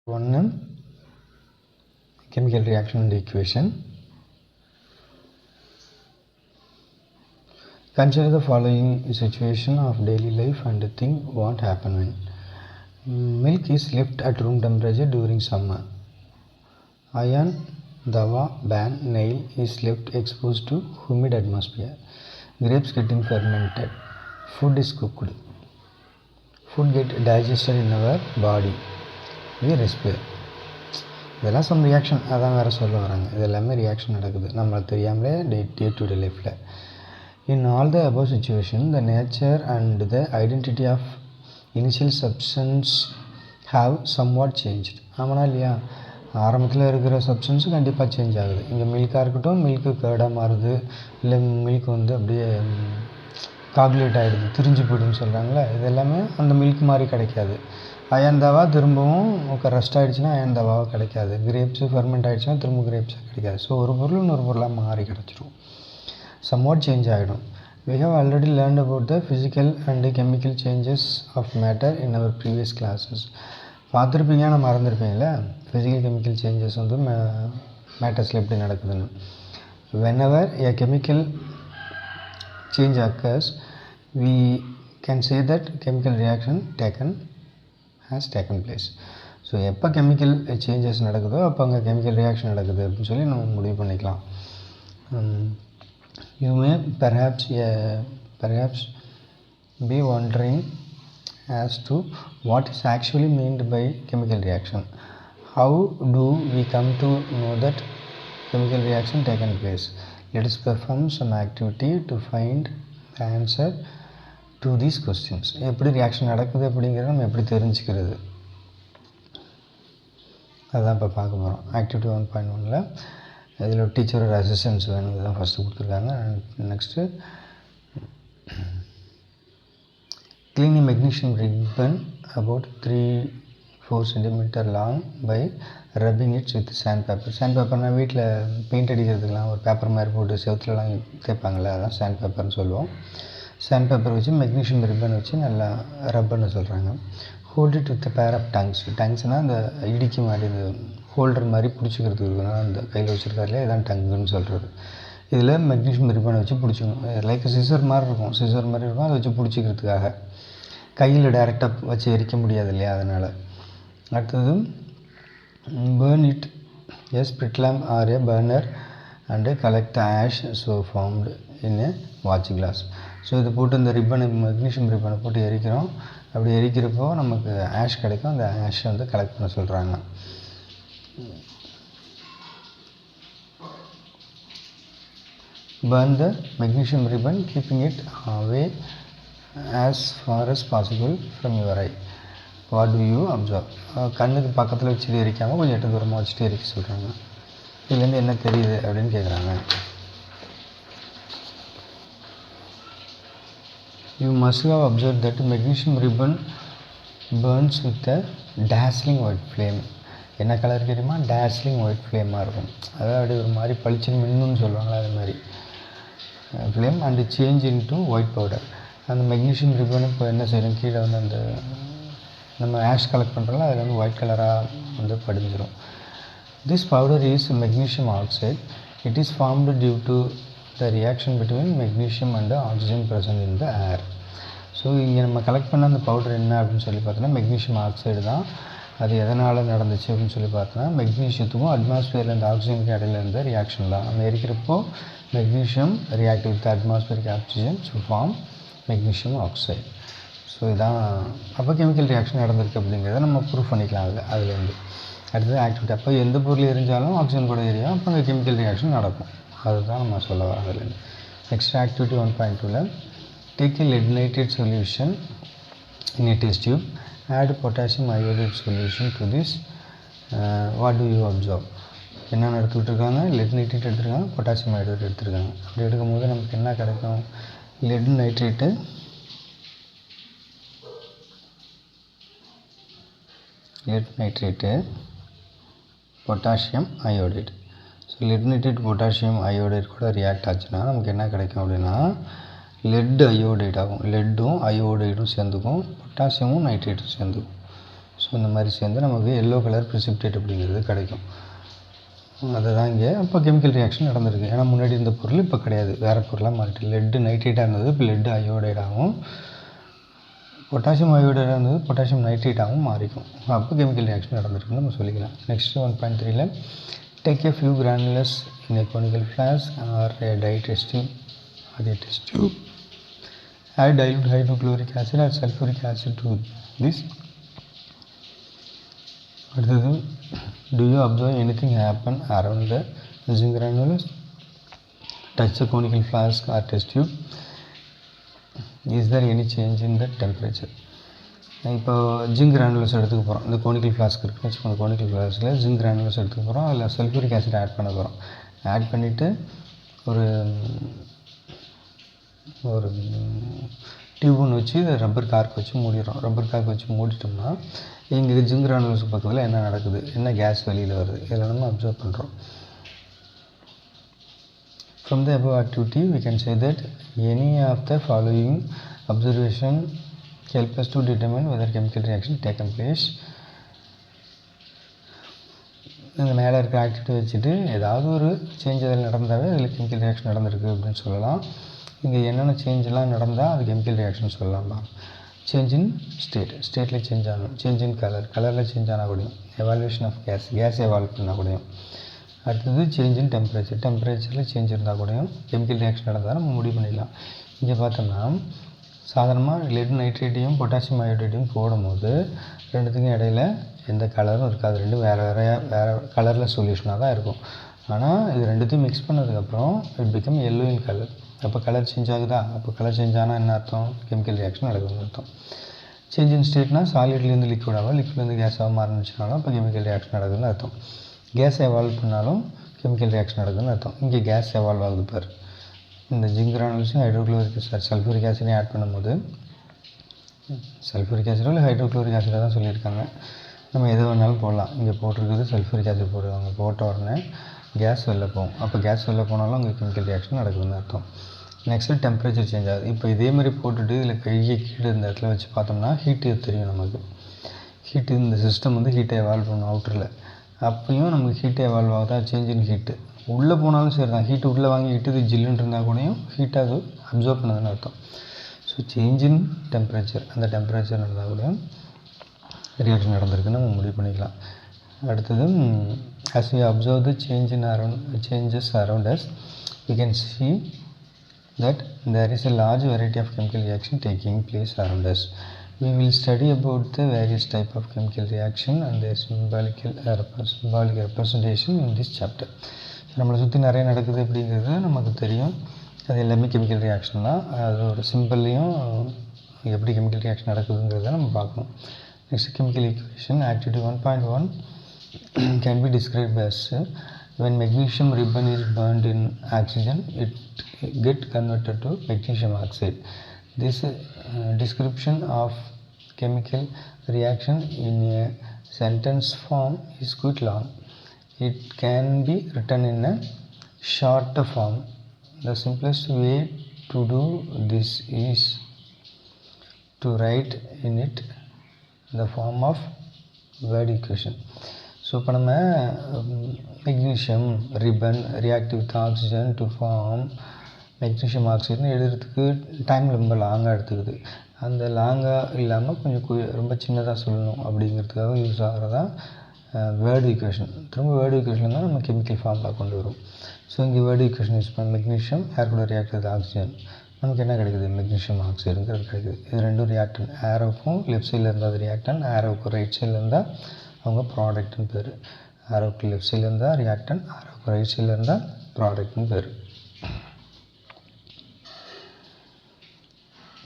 One chemical reaction and equation. Consider the following situation of daily life and think what happened when milk is left at room temperature during summer. Iron, dawa, ban, nail is left exposed to humid atmosphere. Grapes getting fermented. Food is cooked. Food get digested in our body. We respire. இதெல்லாம் some reaction அதான் வேறு சொல்ல வராங்க. இது எல்லாமே reaction நடக்குது நம்மளுக்கு தெரியாமலே டே டு டே லைஃப்பில். In all the above situation the nature and the identity of initial substance have somewhat changed. ஆமாண்ணா இல்லையா? ஆரம்பத்தில் இருக்கிற சப்ஸ்டன்ஸும் கண்டிப்பாக சேஞ்ச் ஆகுது. இங்கே மில்காக இருக்கட்டும், மில்க்கு கேர்டாக மாறுது, இல்லை மில்க் அப்படியே காகுலேட் ஆகிடுது, திரிஞ்சு போய்டுன்னு சொல்கிறாங்களே, இது எல்லாமே அந்த மில்க் மாதிரி கிடைக்காது. அயன்தாவா திரும்பவும் ரெஸ்ட் ஆகிடுச்சுன்னா அயன்தாவாக கிடைக்காது. கிரேப்ஸு ஃபெர்மெண்ட் ஆகிடுச்சுன்னா திரும்ப கிரேப்ஸாக கிடைக்காது. ஸோ ஒரு பொருள் இன்னொரு பொருளாக மாறி கிடச்சிரும், சம்வாட் சேஞ்ச் ஆகிடும். We have already learned about the physical and chemical changes of matter in our previous classes. பார்த்துருப்பீங்க, நான் மறந்துருப்பீங்களே ஃபிசிக்கல் கெமிக்கல் சேஞ்சஸ் மேட்டர்ஸில் எப்படி நடக்குதுன்னு. whenever a chemical change occurs we can say that chemical reaction has taken place. So எப்போ chemical changes நடக்குதோ அப்போ அங்கே chemical reaction நடக்குது அப்படின்னு சொல்லி நம்ம முடிவு பண்ணிக்கலாம். You may perhaps be wondering as to what is actually meant by chemical reaction. How do we come to know that chemical reaction taken place? Let us perform some activity to find the answer to these questions. எப்படி reaction நடக்குது அப்படிங்கிறத நம்ம எப்படி தெரிஞ்சுக்கிறது, அதுதான் இப்போ பார்க்க போகிறோம். ஆக்டிவிட்டி 1.1ல் இதில் டீச்சரோட அசிஸ்டன்ஸ் வேணும், இதுதான் ஃபஸ்ட்டு கொடுத்துருக்காங்க. Next clean a magnesium ribbon about 3-4 cm long by rubbing it with sandpaper. sandpaperனால் வீட்டில் பெயிண்ட் அடிக்கிறதுக்கெலாம் ஒரு பேப்பர் மாதிரி போட்டு செவத்துலலாம் தேய்ப்பாங்களே, அதான் sandpaperன்னு சொல்லுவோம். sandpaper வச்சு மெக்னீஷியம் ரிப்பன் வச்சு நல்லா ரப்பர்னு சொல்கிறாங்க. Hold it with pair of டங்ஸ்னால் அந்த இடிக்கு மாதிரி இந்த ஹோல்டர் மாதிரி பிடிச்சிக்கிறதுக்கு இருக்குன்னா அந்த கையில் வச்சுருக்காருலே இதான் டங்குன்னு சொல்கிறது. இதில் மெக்னீஷியம் ரிப்பனை வச்சு பிடிச்சிக்கணும். லைக் சிசர் மாதிரி இருக்கும், அதை வச்சு பிடிச்சிக்கிறதுக்காக. கையில் டைரெக்டாக வச்சு எரிக்க முடியாது இல்லையா, அதனால். அடுத்தது burn it a sprit lamp or a burner and collect ash so formed in a watch glass. So இது போட்டு இந்த ரிப்பனை மெக்னீஷியம் ரிப்பனை போட்டு எரிக்கிறோம். அப்படி எரிக்கிறப்போ நமக்கு ஆஷ் கிடைக்கும். அந்த ஆஷை கலெக்ட் பண்ண சொல்கிறாங்க. burn the magnesium ribbon keeping it away as far as possible from your eye. What do you observe? கண்ணுக்கு பக்கத்தில் வச்சுட்டு எரிக்காமல் கொஞ்சம் எட்டு தூரமாக வச்சுட்டு எரிக்க சொல்கிறாங்க. இதுலேருந்து என்ன தெரியுது அப்படின்னு கேட்குறாங்க. You must have observed that magnesium ribbon burns with a dazzling white flame. என்ன கலர் தெரியுமா? dazzling white ஃப்ளேமாக இருக்கும். அதாவது ஒரு மாதிரி பளிச்சுன்னு மின்னுன்னு சொல்லுவாங்களா, அது மாதிரி flame and change into white powder. அந்த மெக்னீஷியம் ரிப்பன் இப்போ என்ன செய்யணும், கீழே அந்த நம்ம ஆஷ் கலெக்ட் பண்ணுறோம்ல, அதில் ஒயிட் கலராக படிஞ்சிடும். This powder is magnesium oxide. It is formed due to the reaction between magnesium and oxygen present in the air. So இங்கே நம்ம கலெக்ட் பண்ண அந்த பவுடர் என்ன அப்படின்னு சொல்லி பார்த்தோன்னா மெக்னீஷியம் ஆக்சைடு தான். அது எதனால் நடந்துச்சு அப்படின்னு சொல்லி பார்த்தோன்னா மெக்னீஷியத்துக்கும் அட்மாஸ்பியரில் இந்த ஆக்சிஜனுக்கு இடையில இருந்த ரியாக்ஷன் தான். நம்ம எரிக்கிறப்போ magnesium react with atmospheric oxygen to form magnesium oxide. So இதான் அப்போ கெமிக்கல் ரியாக்ஷன் நடந்திருக்கு அப்படிங்கிறத நம்ம ப்ரூஃப் பண்ணிக்கலாம் அதுலேருந்து. அடுத்தது ஆக்டிவிட்டி. அப்போ எந்த பொருள் எரிஞ்சாலும் ஆக்சிஜன் கூட எரியும், அப்போ அங்கே கெமிக்கல் ரியாக்ஷன் நடக்கும். அதுதான் நம்ம சொல்ல வரோம் அதுலேருந்து. நெக்ஸ்ட் ஆக்டிவிட்டி 1.2ல் take a lead nitrate solution in a test tube, add potassium iodide solution to this. What do you observe? என்னென்ன எடுத்துக்கிட்டுருக்காங்க? லெட் நைட்ரேட் எடுத்துருக்காங்க, பொட்டாசியம் ஐயோடைடு எடுத்துருக்காங்க. அப்படி எடுக்கும்போது நமக்கு என்ன கிடைக்கும்? Let nitrate potassium iodide. So let nitrate potassium iodide கூட react ஆச்சுன்னா நமக்கு என்ன கிடைக்கும் அப்படின்னா லெட் அயோடைடு ஆகும். லெட்டும் அயோடைடும் சேர்ந்துக்கும், பொட்டாசியமும் நைட்ரேட்டும் சேர்ந்துக்கும். ஸோ இந்த மாதிரி சேர்ந்து நமக்கு எல்லோ கலர் precipitate அப்படிங்கிறது கிடைக்கும். அதுதான் இங்கே அப்போ கெமிக்கல் ரியாக்ஷன் நடந்திருக்கு. ஏன்னா முன்னாடி இருந்த பொருள் இப்போ கிடையாது, வேறு பொருளாக மாறிட்டு. லெட்டு நைட்ரேட்டாக இருந்தது, இப்போ லெட்டு அயோடைடாகவும், பொட்டாசியம் அயோடைடாக இருந்தது பொட்டாசியம் நைட்ரேட்டாகவும் மாறிக்கும். அப்போ கெமிக்கல் ரியாக்ஷன் நடந்திருக்குன்னு நம்ம சொல்லிக்கலாம். நெக்ஸ்ட் 1.3ல take a few granules in a conical flask or a dye test tube or a test tube. Add dilute hydrochloric acid or sulfuric acid to this. அடுத்தது, do you observe anything happen around the zinc granules? Touch the conical flask or test tube. Is there any change in the temperature? இப்போ zinc granules எடுத்துக்க போகிறோம். இந்த conical flask இருக்குன்னு வச்சுக்கோங்க. Conical ஃப்ளாஸ்கில் zinc granules எடுத்துக்க போகிறோம். அதில் சல்ஃபூரிக் ஆசிட் ஆட் பண்ண போகிறோம். ஆட் பண்ணிவிட்டு ஒரு ஒரு டியூப் ஒன்று வச்சு ரப்பர் கார்க் வச்சு மூடிடுறோம். ரப்பர் கார்க் வச்சு மூடிட்டோம்னா இங்கே ஜிங்க் கிரானுலஸ் பக்கத்தில் என்ன நடக்குது, என்ன கேஸ் வெளியில் வருது, இதெல்லாம் நம்ம அப்சர்வ் பண்ணுறோம். From the above activity, we can say that any of the following observation help us to determine whether chemical reaction taken place. இந்த மேலே இருக்க ஆக்டிவிட்டி வச்சுட்டு ஏதாவது ஒரு சேஞ்ச் அதில் நடந்தாவே அதில் கெமிக்கல் ரியாக்ஷன் நடந்திருக்கு அப்படின்னு சொல்லலாம். இங்கே என்னென்ன சேஞ்செலாம் நடந்தால் அது கெமிக்கல் ரியாக்ஷன் சொல்லலாம்ப்பா. சேஞ்ச் இன் ஸ்டேட்டில் சேஞ்ச் ஆகணும். சேஞ்ச் இன் கலரில் சேஞ்ச் ஆனால் கூடயும். எவால்வேஷன் ஆஃப் கேஸ் எவால்வ் பண்ணால் கூடயும். அடுத்தது சேஞ்ச் இன் டெம்பரேச்சரில் சேஞ்ச் இருந்தால் கூடயும் கெமிக்கல் ரியாக்ஷன் நடந்தால் நம்ம முடிவு பண்ணிடலாம். இங்கே பார்த்தோம்னா சாதாரணமாக லெட் நைட்ரேட்டையும் பொட்டாசியம் அயோடைடையும் போடும்போது ரெண்டுத்துக்கும் இடையில எந்த கலரும் இருக்காது. ரெண்டும் வேறு கலரில் சொல்யூஷனாக தான் இருக்கும். ஆனால் இது ரெண்டுத்தையும் மிக்ஸ் பண்ணதுக்கப்புறம் it become yellow in colour. அப்போ கலர் சேஞ்ச் ஆகுதா? அப்போ கலர் சேஞ்ச் ஆனால் என்ன அர்த்தம்? கெமிக்கல் ரியாக்ஷன் நடக்குதுன்னு அர்த்தம். சேஞ்ச் இன் ஸ்டேட்னா சாலிட்லேருந்து லிக்விடாகவும் லிக்விட்லேருந்து கேஸாக மாறினுச்சுனாலும் அப்போ கெமிக்கல் ரியாக்ஷன் நடக்குதுன்னு அர்த்தம். கேஸ் எவால்வ் பண்ணாலும் கெமிக்கல் ரியாக்ஷன் நடக்குதுன்னு அர்த்தம். இங்கே கேஸ் எவால்வ் ஆகுது பாரு. இந்த ஜிங்க் கிரானுல்ஸும் ஹைட்ரோக்ளோரிக் சல்ஃபூரிக் ஆசிடையும் ஆட் பண்ணும்போது சல்ஃபூரிக் ஆசிடோ இல்லை ஹைட்ரோக்ளோரிக் ஆசிடாக தான் சொல்லியிருக்காங்க. நம்ம எது வேணாலும் போடலாம். இங்கே போட்டிருக்குது சல்ஃபூரிக் ஆசிட் போடுவாங்க. போட்ட உடனே கேஸ் வெளில போகும். அப்போ கேஸ் வெளில போனாலும் அங்கே கெமிக்கல் ரியாக்ஷன் நடக்குதுன்னு அர்த்தம். நெக்ஸ்ட்டு டெம்பரேச்சர் சேஞ்ச் ஆகுது. இப்போ இதே மாதிரி போட்டுட்டு இதில் கையை கீழே இந்த இடத்துல வச்சு பார்த்தோம்னா ஹீட்டு தெரியும் நமக்கு. ஹீட்டு இந்த சிஸ்டம் வந்து ஹீட்டை எவால்வ் பண்ணும் அவுட்டரில். அப்பையும் நமக்கு ஹீட்டை எவால்வ் ஆகுதா? Change in heat. உள்ளே போனாலும் சரி தான், ஹீட்டு உள்ளே வாங்கிக்கிட்டு இது ஜில்லுன்னு இருந்தால் கூடயும் ஹீட்டாக அது அப்சர்வ் பண்ணதுன்னு அர்த்தம். ஸோ சேஞ்ச் இன் டெம்பரேச்சர், அந்த டெம்பரேச்சர் இருந்தால் கூடயும் ரியாக்ஷன் நடந்திருக்குன்னு நம்ம முடிவு பண்ணிக்கலாம். அடுத்தது, as we observe the changes around us, we can see that there is a large variety of chemical reaction taking place around us. We will study about the various type of chemical reaction and their symbolic representation in this chapter. நம்மளை சுற்றி நிறைய நடக்குது அப்படிங்கிறது நமக்கு தெரியும். அது எல்லாமே chemical reaction தான். அதோட சிம்பிள்லையும் எப்படி கெமிக்கல் ரியாக்ஷன் நடக்குதுங்கிறத நம்ம பார்க்கணும். Next chemical equation activity 1.1 can be described as when magnesium ribbon is burned in oxygen, it get converted to magnesium oxide. This description of chemical reaction in a sentence form is quite long. It can be written in a shorter form. The simplest way to do this is to write in it the form of word equation. So இப்போ நம்ம magnesium ribbon react with oxygen to form magnesium ஆக்சைடுன்னு எழுதுறதுக்கு time ரொம்ப லாங்காக எடுத்துக்குது. அந்த லாங்காக இல்லாமல் கொஞ்சம் ரொம்ப சின்னதாக சொல்லணும் அப்படிங்கிறதுக்காக யூஸ் ஆகிறதா வேர்டு ஈக்குவேஷன். திரும்ப வேர்டு ஈக்குவேஷன் தான் நம்ம கெமிக்கல் ஃபார்முலா கொண்டு வரும். ஸோ இங்கே வேர்டு ஈக்குவேஷன் யூஸ் பண்ண மெக்னீஷியம் ஏர் கூட ரியாக்ட் வித் ஆக்சிஜன் நமக்கு என்ன கிடைக்குது? மெக்னீஷியம் ஆக்சைடுங்கிறது கிடைக்குது. இது ரெண்டும் ரியாக்டன். ஏரோவுக்கும் லெஃப்ட் சைடில் இருந்தால் அது ரியாக்டன், ஏரோவுக்கு ரைட் சைடில் இருந்தால் அவங்க ப்ராடக்ட்னு பேர். ஏரோவுக்கு லெஃப்ட் சைடில் இருந்தால் ரியாக்டன், ஏரோவுக்கு ரைட் சைடில் இருந்தால் ப்ராடக்ட்னு பேர்.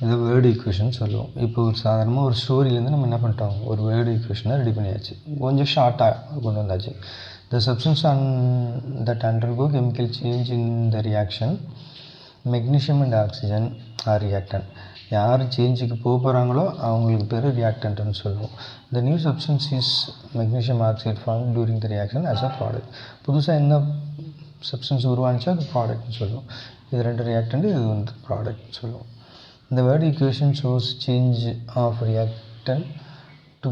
இதை வேர்டு ஈக்குவேஷன் சொல்லுவோம். இப்போ ஒரு சாதாரணமாக ஒரு ஸ்டோரியிலேருந்து நம்ம என்ன பண்ணிட்டோம், ஒரு வேர்டு ஈக்குவேஷனை ரெடி பண்ணியாச்சு. கொஞ்சம் ஷார்ட்டாக கொண்டு வந்தாச்சு. The substance that undergo chemical change in the reaction, magnesium and oxygen are reactant. யார் சேஞ்சுக்கு போகிறாங்களோ அவங்களுக்கு பேர் ரியாக்டன்ட்னு சொல்லுவோம். The new substance is magnesium oxide formed during the reaction as a product. புதுசாக என்ன சப்ஸ்டன்ஸ் உருவானுச்சோ அது ப்ராடக்ட்னு சொல்லுவோம். இது ரெண்டு ரியாக்டன்ட், இது வந்து ப்ராடக்ட்னு சொல்லுவோம். The word equation shows change of reactant to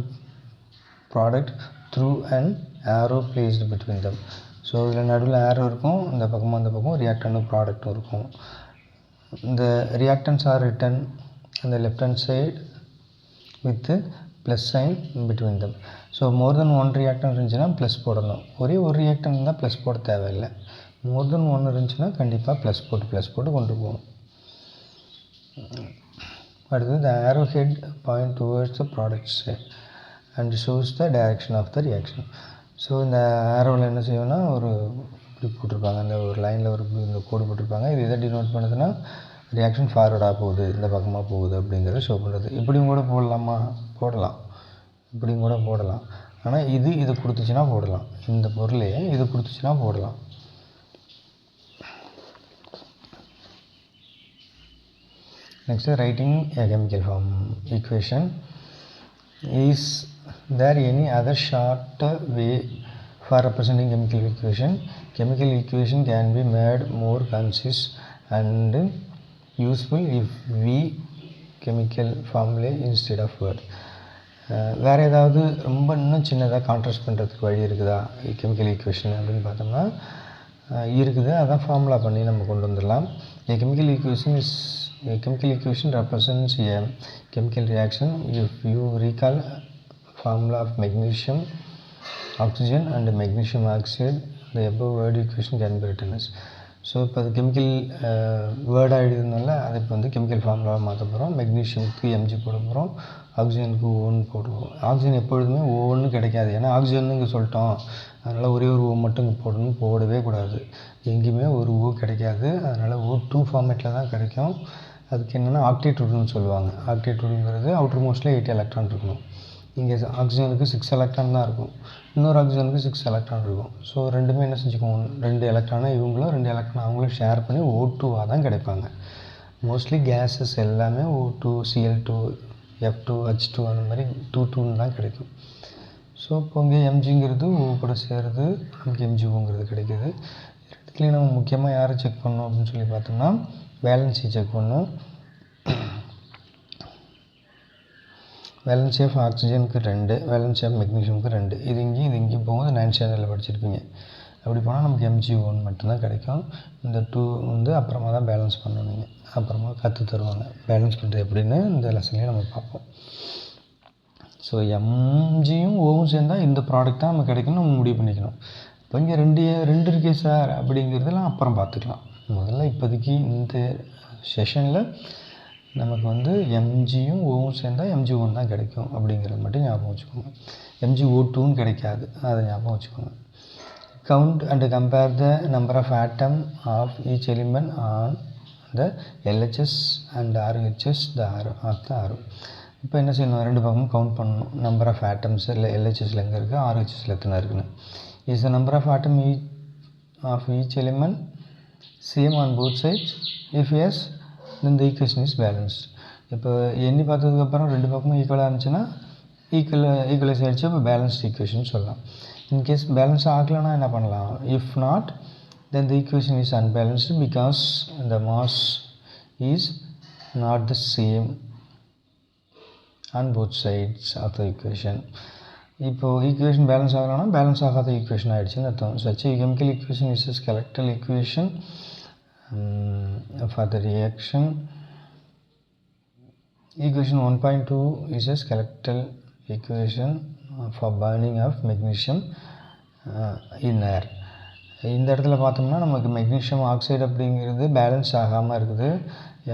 product through an arrow placed between them. So இதில் நடுவில் arrow இருக்கும், இந்த பக்கமும் அந்த பக்கம் reactant ப்ராடக்ட்டும் இருக்கும். இந்த reactants are written on the left hand side with plus sign between them. So more then one reactant இருந்துச்சுன்னா ப்ளஸ் போடணும். ஒரே ஒரு ரியாக்டன்ட் இருந்தால் ப்ளஸ் போட தேவையில்லை. மோர் தென் ஒன்று இருந்துச்சுன்னா கண்டிப்பாக ப்ளஸ் போட்டு கொண்டு போகும். அடுத்தது the arrow head point towards the product side and shows the direction of the reaction. So இந்த ஆரோவில் என்ன செய்வோம்னா ஒரு இப்படி போட்டிருப்பாங்க, அந்த ஒரு லைனில் ஒரு இந்த கோடு போட்டிருப்பாங்க. இது எதை டினோட் பண்ணுதுன்னா ரியாக்ஷன் ஃபார்வர்டாக போகுது, இந்த பக்கமாக போகுது அப்படிங்கிறத ஷோ பண்ணுறது. இப்படியும் கூட போடலாமா? போடலாம். இப்படியும் கூட போடலாம். ஆனால் இது கொடுத்துச்சுன்னா போடலாம். இந்த பொருளையே இது கொடுத்துச்சுன்னா போடலாம். Next, writing a chemical form equation. Is there any other short way for representing chemical equation? Chemical equation can be made more concise and useful if we chemical formulae instead of word. வேறு ஏதாவது ரொம்ப இன்னும் சின்னதாக contrast பண்ணுறதுக்கு வழி இருக்குதா chemical equation அப்படின்னு பார்த்தோம்னா இருக்குது. அதான் ஃபார்முலா பண்ணி நம்ம கொண்டு வந்துடலாம். A chemical equation represents a chemical reaction. If you recall formula of magnesium oxygen and magnesium oxide, the above word equation can be written as. So இப்போ அது கெமிக்கல் வேர்டாக எழுதுனால அதை இப்போ வந்து கெமிக்கல் ஃபார்முலாவை மாற்ற போகிறோம். மெக்னீஷியமுக்கு எம்ஜி போட போகிறோம், ஆக்சிஜனுக்கு ஓன்னு போடுவோம். ஆக்சிஜன் எப்பொழுதுமே ஓன்னு கிடைக்காது, ஏன்னா ஆக்சிஜன் இங்கே சொல்லிட்டோம், அதனால் ஒரே ஒரு ஓ மட்டும் இங்கே போடணும், போடவே கூடாது. எங்கேயுமே ஒரு ஓ கிடைக்காது, அதனால் O2 ஃபார்மேட்டில் தான் கிடைக்கும். அதுக்கு என்னென்னா ஆக்டேட்வுட்னு சொல்லுவாங்க. ஆக்டேட்வுட்ங்கிறது அவுட்டர் மோஸ்ட்டில் 8 எலக்ட்ரான் இருக்கணும். இங்கே ஆக்சிஜனுக்கு 6 எலக்ட்ரான் தான் இருக்கும், இன்னொரு ஆக்சிஜனுக்கு 6 எலக்ட்ரான் இருக்கும். ஸோ ரெண்டுமே என்ன செஞ்சுக்கோங்க, 2 எலக்ட்ரானை இவங்களும் 2 எலக்ட்ரான் அவங்களும் ஷேர் பண்ணி O2வாக தான் கிடைப்பாங்க. மோஸ்ட்லி கேஸஸ் எல்லாமே O2, Cl2, F2, H2 அந்த மாதிரி 2 தான் கிடைக்கும். ஸோ இப்போ இங்கே எம்ஜிங்கிறது ஓ கூட சேருது, நமக்கு எம்ஜிஓங்கிறது கிடைக்கிது. இடத்துலையும் நம்ம முக்கியமாக யாரை செக் பண்ணோம் அப்படின்னு சொல்லி பார்த்தோம்னா வேலன்சி செக் பண்ணோம். வேலன்சி ஆஃப் ஆக்சிஜனுக்கு 2, வேலன்சி ஆஃப் மெக்னீஷியமுக்கு 2. இது இங்கேயும் போகும்போது 9th ஸ்டாண்டர்டில் படிச்சிருப்பீங்க. அப்படி போனால் நமக்கு MgO1 மட்டும்தான் கிடைக்கும். இந்த 2 வந்து அப்புறமா தான் பேலன்ஸ் பண்ணணும். நீங்கள் அப்புறமா கற்று தருவாங்க பேலன்ஸ் பண்ணுறது எப்படின்னு இந்த லெசன்லேயே நம்ம பார்ப்போம். ஸோ எம்ஜியும் ஓவும் சேர்ந்தால் இந்த ப்ராடக்ட் தான் நமக்கு கிடைக்கும்னு நம்ம முடிவு பண்ணிக்கணும். இப்போ இங்கே ரெண்டு இருக்கே சார் அப்படிங்கிறதெல்லாம் அப்புறம் பார்த்துக்கலாம். முதல்ல இப்போதைக்கு இந்த செஷனில் நமக்கு வந்து எம்ஜியும் ஓவும் சேர்ந்தால் MgO1 தான் கிடைக்கும் அப்படிங்கிறது மட்டும் ஞாபகம் வச்சுக்கோங்க. MgO2 கிடைக்காது, அதை ஞாபகம் வச்சுக்கோங்க. Count and compare the number of atom of each element on the LHS and RHS of the arrow. இப்போ என்ன செய்யணும், ரெண்டு பக்கமும் கவுண்ட் பண்ணணும். நம்பர் ஆஃப் ஆட்டம்ஸ் இல்லை LHSல எங்கே இருக்குது, RHSல எத்தனை இருக்குன்னு. Is the number of atom of each element same on both sides? If yes then the equation is balanced. இப்போ எண்ணி பார்த்ததுக்கப்புறம் ரெண்டு பக்கமும் ஈக்குவலாக இருந்துச்சுன்னா ஈக்குவலைஸ் ஆகிடுச்சு, இப்போ பேலன்ஸ்ட் ஈக்குவேஷன் சொல்லலாம். இன்கேஸ் பேலன்ஸ் ஆகலைன்னா என்ன பண்ணலாம், if not then the equation is unbalanced because the mass is not the same on both sides of the equation. இப்போது ஈக்குவேஷன் பேலன்ஸ் ஆகலைன்னா பேலன்ஸ் ஆகாத ஈக்குவேஷன் ஆகிடுச்சுன்னு அர்த்தம். such a chemical equation is a skeletal equation for the reaction. Equation 1.2 is a skeletal equation for burning of magnesium in air. இந்த இடத்துல பார்த்தோம்னா நமக்கு magnesium oxide அப்படிங்கிறது balance ஆகாமல் இருக்குது,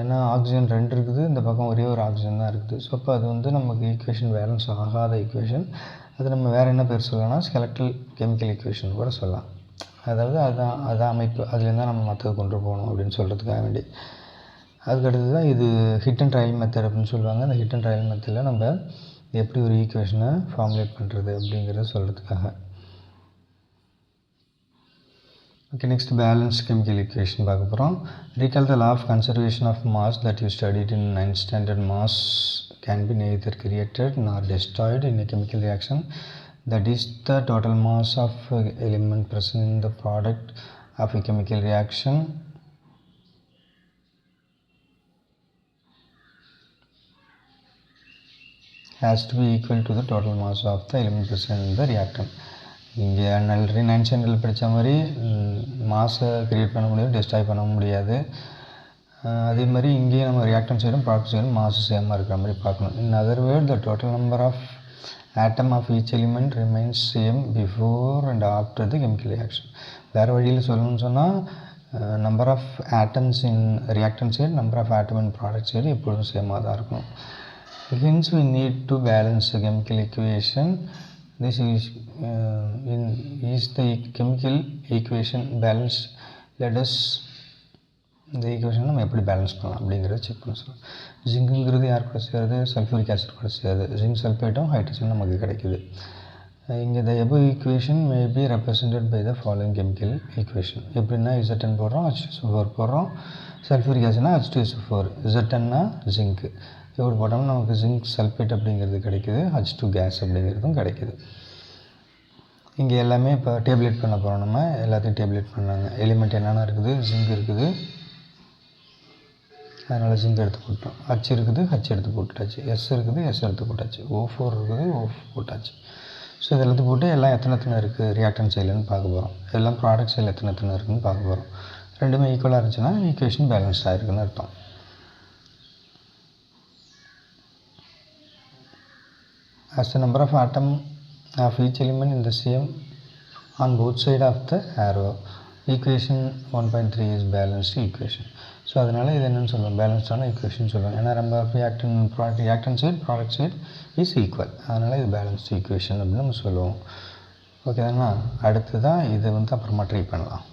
ஏன்னா ஆக்சிஜன் 2 இருக்குது, இந்த பக்கம் ஒரே ஒரு ஆக்சிஜன் தான் இருக்குது. ஸோ அப்போ அது வந்து நமக்கு ஈக்குவேஷன் பேலன்ஸ் ஆகாத ஈக்குவேஷன். அது நம்ம வேறு என்ன பேர் சொல்லலாம்னா ஸ்கெலட்டல் கெமிக்கல் ஈக்குவேஷன் கூட சொல்லலாம். அதாவது அதான் அமைப்பு, அதுலேருந்து தான் நம்ம மற்றது கொண்டு போகணும் அப்படின்னு சொல்கிறதுக்காக வேண்டி. அதுக்கடுத்து தான் இது ஹிட் அண்ட் ட்ரையல் மெத்தட் அப்படின்னு சொல்லுவாங்க. அந்த ஹிட் அண்ட் ட்ரையல் மெத்தடில் நம்ம எப்படி ஒரு ஈக்குவேஷனை ஃபார்முலேட் பண்ணுறது அப்படிங்கிறத சொல்கிறதுக்காக. Okay, next balanced chemical equation பார்க்க போகிறோம். Recall the law of conservation of mass that you studied in 9th standard. Mass can be neither created nor destroyed in a chemical reaction. That is the total mass of element present in the product of a chemical reaction. has to be equal to the total mass of the element present in the reactant. இங்கே already 9th ஸ்டாண்டர்டில் படித்த மாதிரி மாஸை create பண்ண முடியாது, destroy பண்ண முடியாது. அதே மாதிரி இங்கேயே நம்ம ரியாக்டன் சைடும் ப்ராடக்ட் சைடும் மாசு சேமாக இருக்கிற மாதிரி பார்க்கணும். In other word, the total number of atom of each element remains same before and after the chemical reaction. வேறு வழியில் சொல்லணும்னு சொன்னால் number of atoms in reactant side, number of atom in product side எப்பொழுதும் சேமாக தான் இருக்கணும். Hence we need to balance the chemical equation. This is the chemical equation balanced? Let us இந்த equation நம்ம எப்படி பேலன்ஸ் பண்ணலாம் அப்படிங்கிறத செக் பண்ண சொல்லலாம். ஜிங்குங்கிறது யார் கூட சேருது? சல்ஃபூரிக் ஆசிட் கூட சேருது. ஜிங்க் சல்ஃபேட்டும் ஹைட்ரஜனும் நமக்கு கிடைக்குது. இங்கே the above equation may be represented by the following chemical equation. எப்படின்னா Z10 போடுறோம், H2SO4 போடுறோம், சல்ஃபூரிக் ஆசிட்னா H2SO4, Z10னா ஜிங்க். எப்படி போட்டோம்னா நமக்கு ஜிங்க் சல்ஃபேட் அப்படிங்கிறது கிடைக்குது, H2 கேஸ் அப்படிங்கிறதும் கிடைக்குது. இங்கே எல்லாமே இப்போ டேப்லெட் பண்ண போகிறோம். நம்ம எல்லாத்தையும் டேப்லெட் பண்ணாங்க. எலிமெண்ட் என்னென்ன இருக்குது? ஜிங்க் இருக்குது, அதனால் ஜிங்க் எடுத்து போட்டோம். H இருக்குது, H எடுத்து போட்டாச்சு. S இருக்குது, S எடுத்து போட்டாச்சு. O4 இருக்குது, O4 போட்டாச்சு. ஸோ இது எல்லாத்தையும் போட்டு எல்லாம் எத்தனை இருக்குது ரியாக்டன் சைடுன்னு பார்க்க போகிறோம். எல்லாம் ப்ராடக்ட் சைடில் எத்தனை இருக்குதுன்னு பார்க்க போகிறோம். ரெண்டுமே ஈக்குவலாக இருந்துச்சுன்னா ஈக்குவேஷன் பேலன்ஸ்ட் ஆகிருக்குன்னு அர்த்தம். As the number of atom of each element in the same on both sides of the arrow, equation 1.3 is balanced equation. So அதனால் இது என்னென்னு சொல்லுவோம்? பேலன்ஸ்டான ஈக்குவேஷன் சொல்லுவோம். ஏன்னா நம்ம ரியாக்டன் side product side is equal, அதனால் இது பேலன்ஸ்டு ஈக்குவேஷன் அப்படின்னு நம்ம சொல்லுவோம். ஓகே தானே? அடுத்து தான் இதை அப்புறமா ட்ரை பண்ணலாம்.